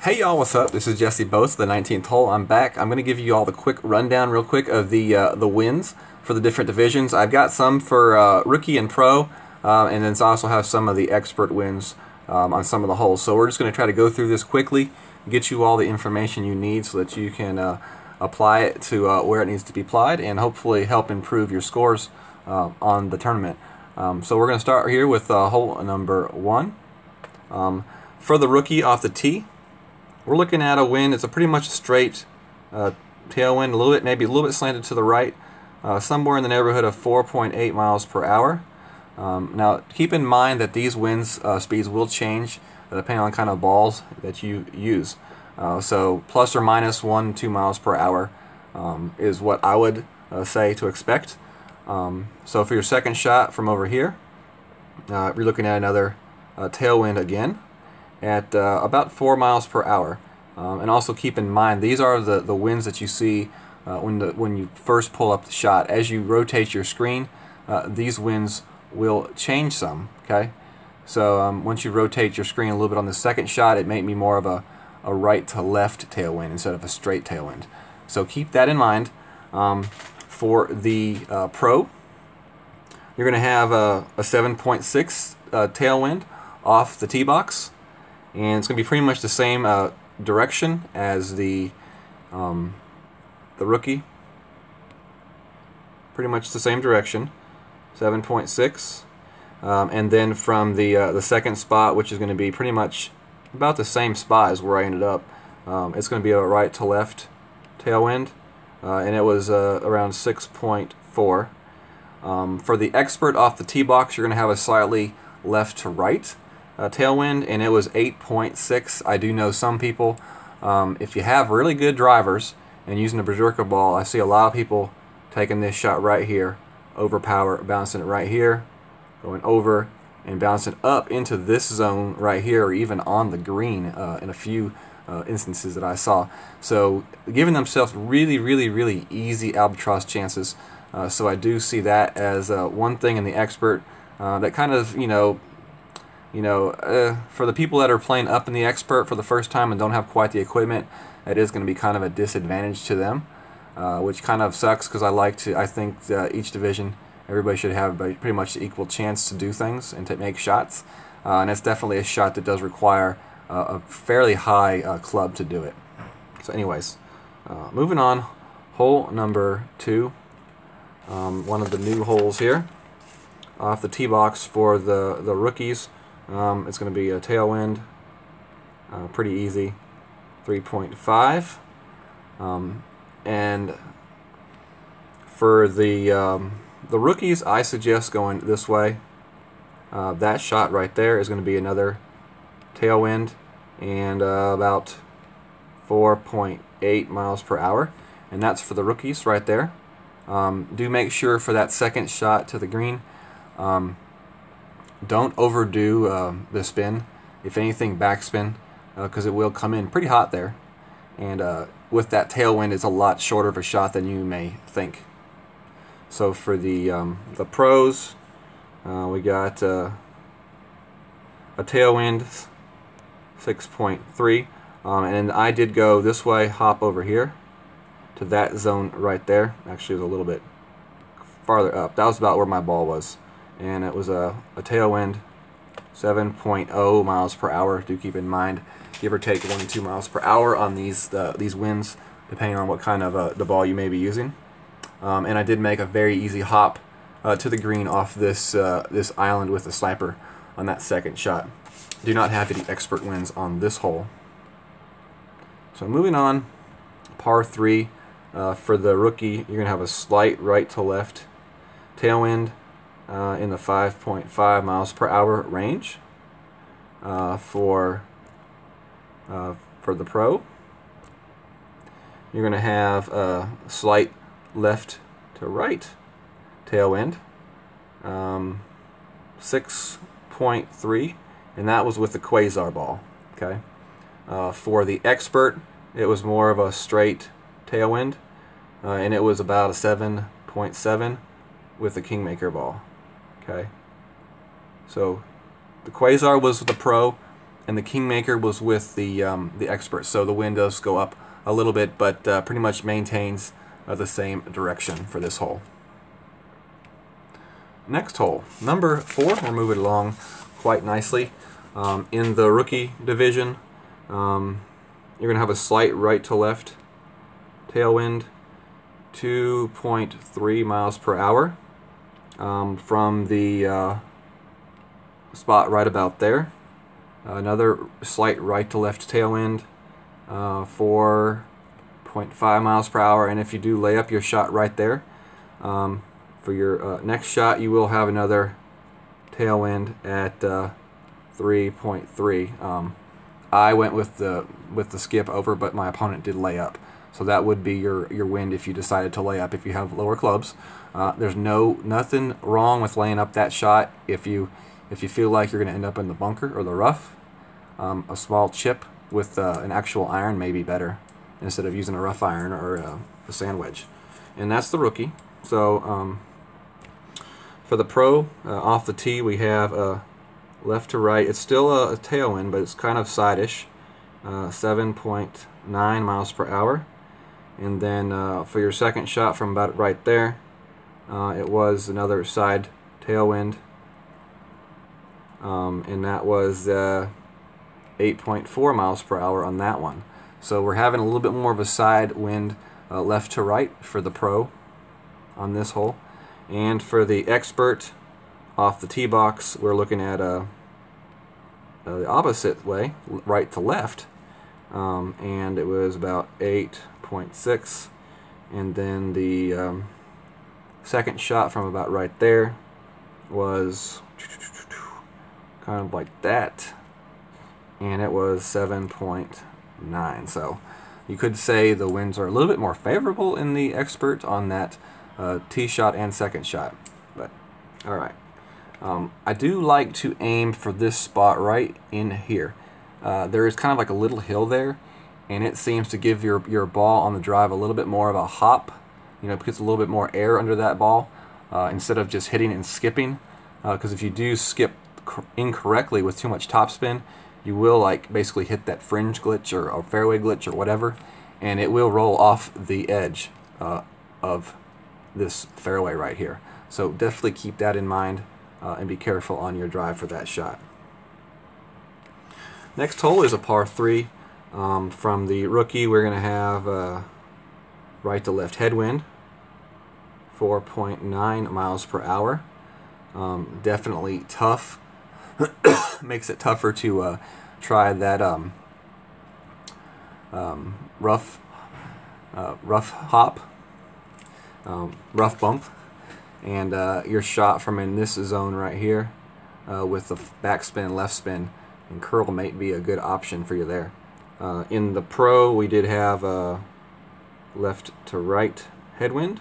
Hey y'all, what's up? This is Jesse Bose, the 19th hole. I'm back. I'm going to give you all the quick rundown real quick of the wins for the different divisions. I've got some for rookie and pro, and then also have some of the expert wins on some of the holes. So we're just going to try to go through this quickly, get you all the information you need so that you can apply it to where it needs to be applied and hopefully help improve your scores on the tournament. So we're going to start here with hole number 1. For the rookie off the tee, we're looking at a wind. It's a pretty much a straight tailwind, maybe a little bit slanted to the right, somewhere in the neighborhood of 4.8 miles per hour. Now, keep in mind that these wind speeds will change depending on kind of balls that you use. So plus or minus 1-2 miles per hour is what I would say to expect. So for your second shot from over here, you're looking at another tailwind again at about 4 miles per hour. And also keep in mind, these are the winds that you see when you first pull up the shot. As you rotate your screen, these winds will change some. Okay, so once you rotate your screen a little bit on the second shot, it may be more of a right to left tailwind instead of a straight tailwind. So keep that in mind. For the pro, you're going to have a 7.6 tailwind off the tee box, and it's going to be pretty much the same direction as the rookie. Pretty much the same direction, 7.6, and then from the second spot, which is going to be pretty much about the same spot as where I ended up, it's going to be a right to left tailwind, and it was around 6.4. For the expert off the tee box, you're going to have a slightly left to right tailwind, and it was 8.6. I do know some people, if you have really good drivers and using a berserker ball, I see a lot of people taking this shot right here, over power, bouncing it right here, going over and bouncing up into this zone right here, or even on the green in a few instances that I saw. So giving themselves really easy albatross chances. So I do see that as one thing in the expert that kind of, for the people that are playing up in the expert for the first time and don't have quite the equipment, that is going to be kind of a disadvantage to them, which kind of sucks because I think each division, everybody should have pretty much the equal chance to do things and to make shots, and it's definitely a shot that does require a fairly high club to do it. So anyways, moving on, hole number 2, one of the new holes here, off the tee box for the rookies. It's going to be a tailwind, pretty easy, 3.5, and for the rookies, I suggest going this way. That shot right there is going to be another tailwind, and about 4.8 miles per hour, and that's for the rookies right there. Do make sure for that second shot to the green, don't overdo the spin. If anything, backspin, because it will come in pretty hot there. And with that tailwind, it's a lot shorter of a shot than you may think. So for the pros, we got a tailwind, 6.3, and I did go this way, hop over here to that zone right there. Actually, it was a little bit farther up. That was about where my ball was. And it was a tailwind, 7.0 miles per hour. Do keep in mind, give or take 1-2 miles per hour on these winds, depending on what kind of the ball you may be using. And I did make a very easy hop to the green off this island with the sniper on that second shot. Do not have any expert wins on this hole. So moving on, par 3 for the rookie, you're going to have a slight right to left tailwind in the 5.5 miles per hour range. For the pro, you're going to have a slight left to right tailwind, 6.3, and that was with the Quasar ball. Okay. For the expert, it was more of a straight tailwind, and it was about a 7.7 with the Kingmaker ball. Okay, so the Quasar was the pro, and the Kingmaker was with the Expert. So the wind does go up a little bit, but pretty much maintains the same direction for this hole. Next hole, number 4. We're moving along quite nicely. In the rookie division, you're going to have a slight right to left tailwind, 2.3 miles per hour from the spot right about there. Another slight right to left tailwind, 4.5 miles per hour. And if you do lay up your shot right there, for your next shot, you will have another tailwind at 3.3. I went with the skip over, but my opponent did lay up, so that would be your wind if you decided to lay up. If you have lower clubs, there's nothing wrong with laying up that shot. If you feel like you're going to end up in the bunker or the rough, a small chip with an actual iron may be better instead of using a rough iron or a sand wedge. And that's the rookie. So for the pro, off the tee, we have left to right. It's still a tailwind, but it's kind of side-ish, 7.9 miles per hour. And then for your second shot from about right there, it was another side tailwind, and that was 8.4 miles per hour on that one. So we're having a little bit more of a side wind left to right for the pro on this hole. And for the Expert, off the tee box, we're looking at the opposite way, right to left, and it was about 8.6. And then the second shot from about right there was kind of like that, and it was 7.9. So you could say the winds are a little bit more favorable in the Expert on that tee shot and second shot. But all right, I do like to aim for this spot right in here. There is kind of like a little hill there, and it seems to give your ball on the drive a little bit more of a hop. You know, it puts a little bit more air under that ball instead of just hitting and skipping. Because if you do skip incorrectly with too much topspin, you will like basically hit that fringe glitch or fairway glitch or whatever, and it will roll off the edge of this fairway right here. So definitely keep that in mind and be careful on your drive for that shot. Next hole is a par 3. From the rookie, we're going to have right to left headwind, 4.9 miles per hour. Definitely tough. Makes it tougher to try that rough hop, rough bump, and your shot from in this zone right here with the backspin, left spin, and curl may be a good option for you there. In the pro, we did have left to right headwind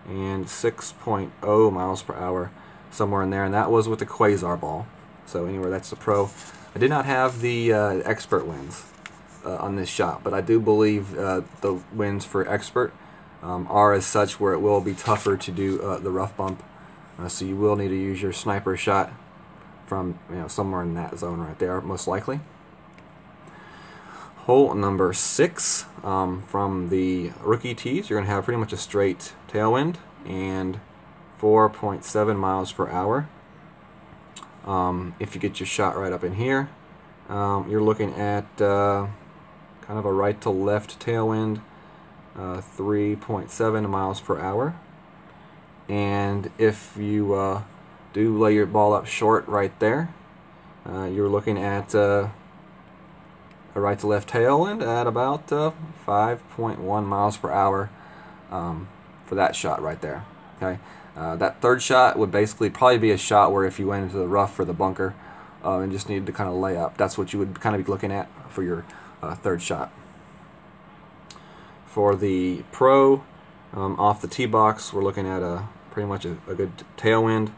and 6.0 miles per hour, somewhere in there, and that was with the Quasar ball. So anyway, that's the pro. I did not have the Expert winds on this shot, but I do believe the winds for Expert are as such where it will be tougher to do the rough bump. So you will need to use your sniper shot from somewhere in that zone right there, most likely. Hole number 6, from the rookie tees, you're going to have pretty much a straight tailwind and 4.7 miles per hour. If you get your shot right up in here, you're looking at kind of a right to left tailwind, 3.7 miles per hour. And if you do lay your ball up short right there, you're looking at a right to left tailwind at about 5.1 miles per hour for that shot right there. Okay, that third shot would basically probably be a shot where if you went into the rough for the bunker and just needed to kind of lay up, that's what you would kind of be looking at for your third shot. For the pro, off the tee box, we're looking at pretty much a good tailwind,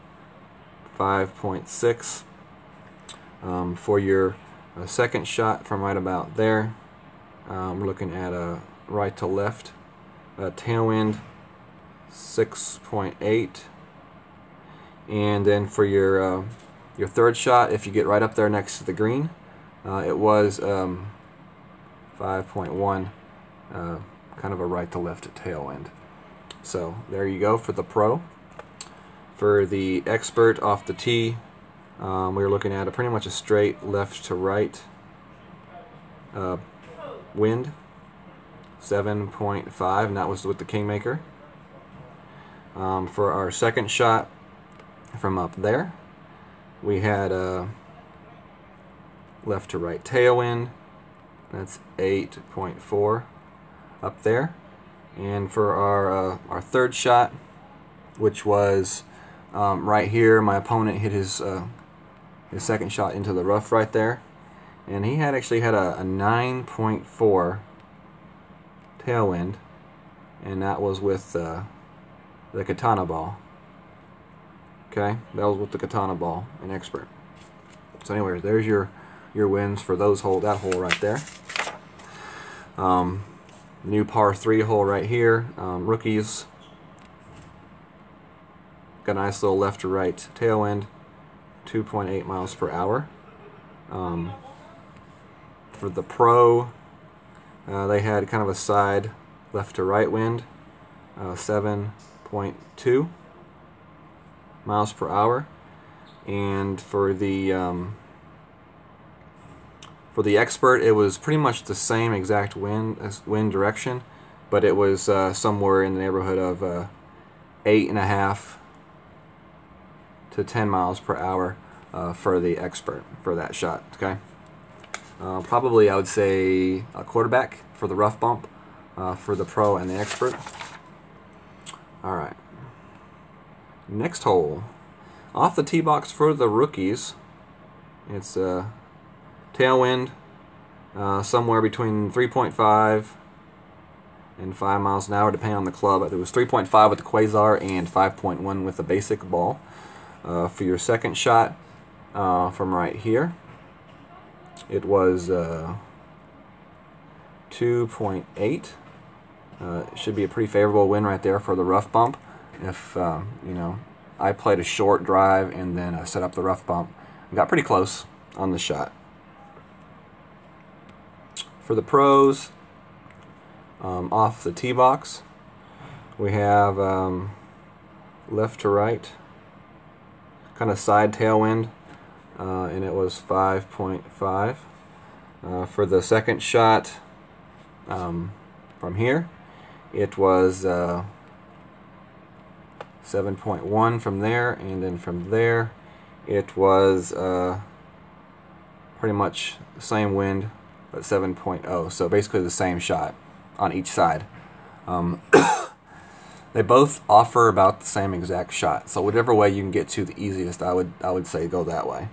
5.6. For your second shot from right about there, we're looking at a right to left tailwind, 6.8. And then for your third shot, if you get right up there next to the green, It was 5.1, kind of a right to left tailwind. So there you go for the Pro. For the Expert off the tee, we were looking at pretty much a straight left to right wind, 7.5, and that was with the Kingmaker. For our second shot from up there, we had a left to right tailwind, that's 8.4 up there. And for our third shot, which was right here, my opponent hit his second shot into the rough right there, and he actually had a 9.4 tailwind, and that was with the Katana ball. Okay, that was with the Katana ball in Expert. So anyways, there's your wins for that hole right there. New par 3 hole right here. Rookies got a nice little left to right tailwind, 2.8 miles per hour. For the Pro, they had kind of a side left to right wind, 7.2 miles per hour. And for the Expert, it was pretty much the same exact wind direction, but it was somewhere in the neighborhood of 8.5 to 10 miles per hour for the Expert for that shot. Okay, probably I would say a quarterback for the rough bump for the Pro and the Expert. All right, next hole off the tee box for the Rookies. It's tailwind, somewhere between 3.5 and 5 miles an hour, depending on the club. It was 3.5 with the Quasar and 5.1 with the basic ball. For your second shot from right here, it was 2.8. It should be a pretty favorable win right there for the rough bump. If I played a short drive and then set up the rough bump, I got pretty close on the shot. For the Pros, off the tee box, we have left to right, kind of side tailwind, and it was 5.5. For the second shot from here, it was 7.1 from there, and then from there, it was pretty much the same wind, but 7.0, so basically the same shot on each side. They both offer about the same exact shot, so whatever way you can get to the easiest, I would say go that way.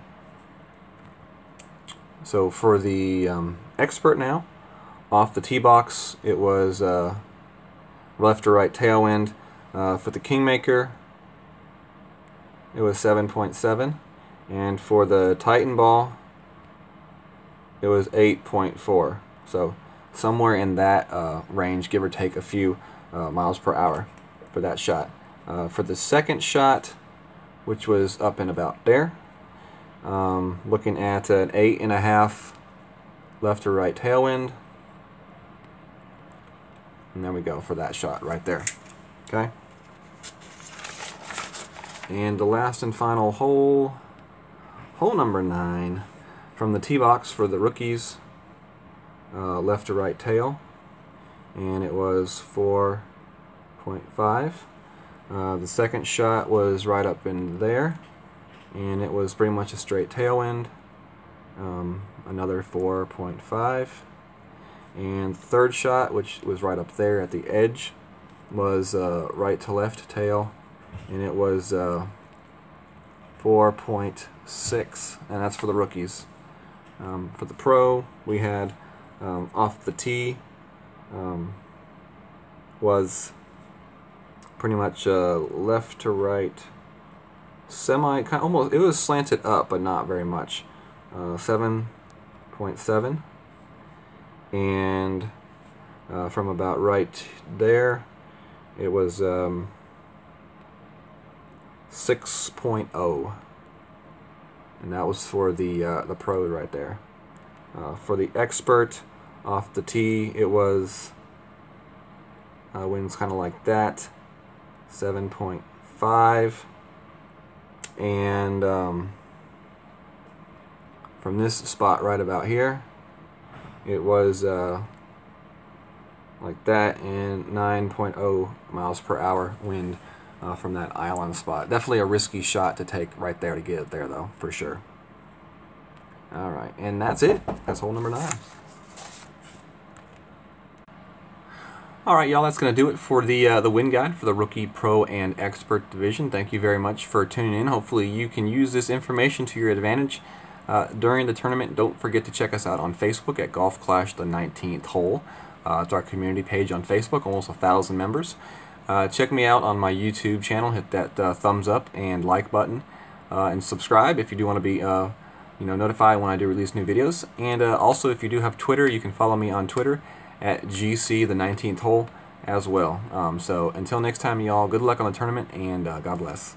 So for the Expert now, off the tee box, it was left to right tailwind. For the Kingmaker, it was 7.7, and for the Titan ball, it was 8.4. So somewhere in that range, give or take a few miles per hour for that shot. For the second shot, which was up and about there, looking at an 8.5 left to right tailwind. And there we go for that shot right there. Okay. And the last and final hole, hole number 9, from the tee box for the Rookies, left to right tail, and it was 4.5. The second shot was right up in there, and it was pretty much a straight tailwind, another 4.5. And the third shot, which was right up there at the edge, was right to left tail, and it was 4.6, and that's for the Rookies. For the Pro, we had off the tee was pretty much left to right, almost, it was slanted up, but not very much. 7.7, and from about right there, it was 6.0, and that was for the Pro right there. For the expert, off the tee, it was winds kind of like that, 7.5, and from this spot right about here, it was like that, and 9.0 miles per hour wind from that island spot. Definitely a risky shot to take right there to get it there, though, for sure. All right, and that's it. That's hole number 9. All right, y'all, that's going to do it for the wind guide for the Rookie, Pro, and Expert division. Thank you very much for tuning in. Hopefully you can use this information to your advantage during the tournament. Don't forget to check us out on Facebook at Golf Clash the 19th Hole. It's our community page on Facebook, almost 1,000 members. Check me out on my YouTube channel. Hit that thumbs up and like button, and subscribe if you do want to be notified when I do release new videos. And also, if you do have Twitter, you can follow me on Twitter at GC the 19th Hole as well. So until next time, y'all, good luck on the tournament, and God bless.